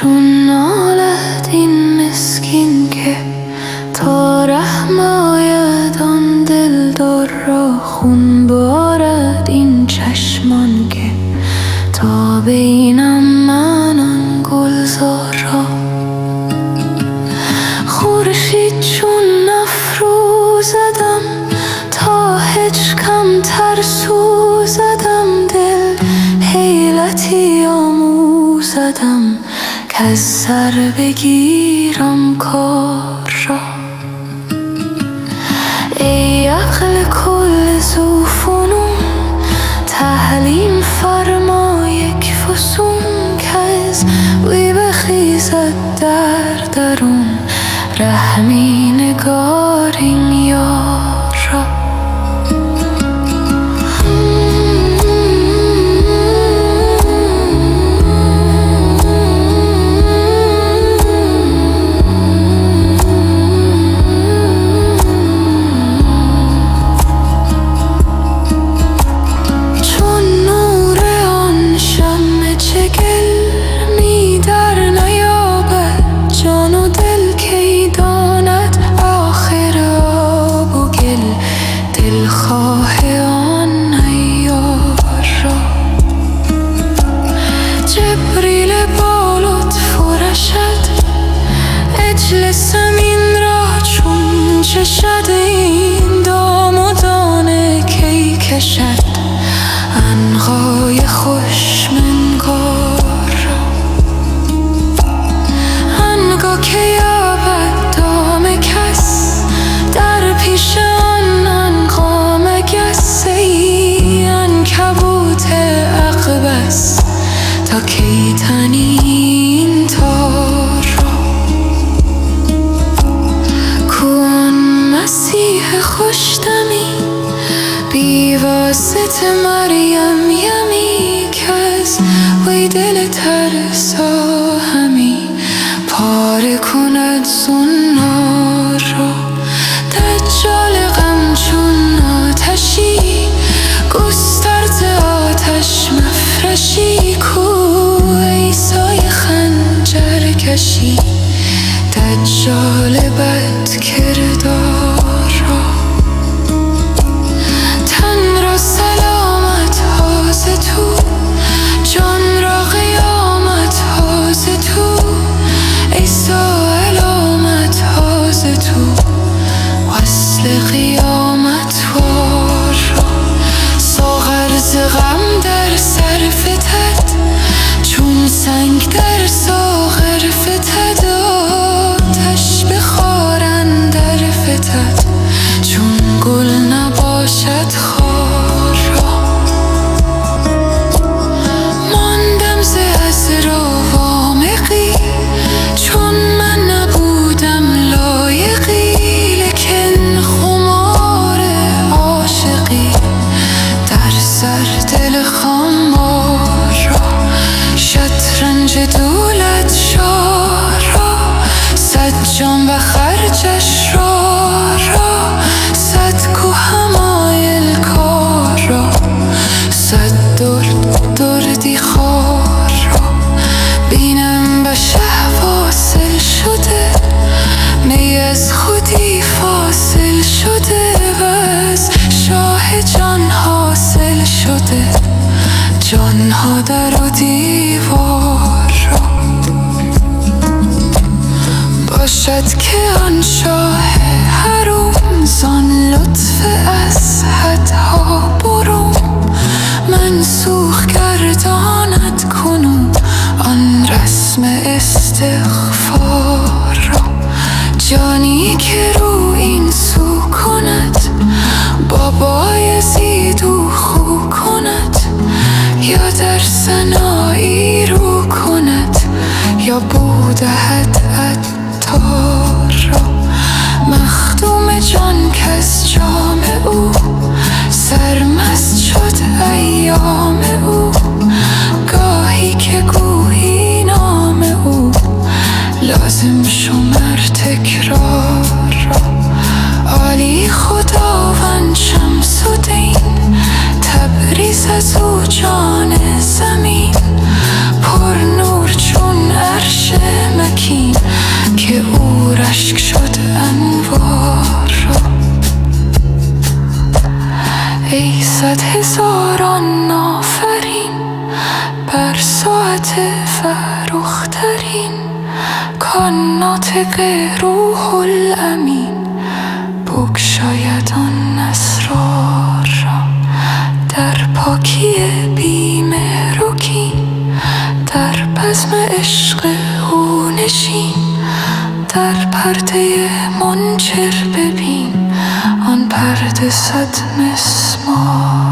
چون نالد این مسکین که تا رحم آید آن دلدار را، خون بارد این چشمان که تا بینم من آن گلزار را. خورشید چون نفروزدم تا هیچ کمتر سوزدم، دل حیلتی آموزدم که از سر بگیرم کار را. ای عقل کل ذوفنون تعلیم فرما یک فسون، که از وی بخیزد در درون رحمی نگار این یار را. زمین را چون چشد این دام و دانه کی کشد عنقای خوش منگار را. عنقا که یابد دام کس در پیش آن عنقا مگس، ای عنکبوت اقبس تا کی تنی این تار را. مسیح خوشدمی بی واسط مریم یمی، که از وی دل ترسا همی پاره کند زنار را. دجال غم چون آتشی گسترد آتش مفرشی، کو عیسای خنجر کشی دجال بد کردار را. تن را سلامت هاز تو، جان را قیامت هاز تو، عیسی علامت هاز تو، وصل قیامت وار را. ساغر ز غم در سر فتد، چون سنگ در ساغر فتد، آتش بخارن در فتد، چون گل نباشد خار را. ماندم ز عذرا وامقی، چون من نبودم لایقی، لکن خمار عاشقی در سر دل خمار را. شطرنج دولت شاه را، صد جان و خرجش را، صد کوه همایل کار را، صد دردی خار را. بینم به شه واصل شده، می از خودی فاصل شده، و از شاه جان حاصل شده جانها در و دیوار را. باشد که آن شاه حروم زان لطف از حدها برون، منسوخ گرداند کنون آن رسم استغفار را. جانی که رو این سو کند، با بایزید او خو کند، یا در سنایی رو کند، یا بودهد عطار را. مخدوم جان کز جام او سرمست شد ایام او، گاهی که گویی نام او لازم شمر تکرار را. عالی خداوند شمس الدین تبریز از او جان زمین، پر نور چون عرش فرخترین کان ناطق روح الامین بگشاید آن اسرار را در پاکی بی‌مهر و کین، در بزم عشق او نشین، در پرده منکر ببین آن پرده صد مسمار.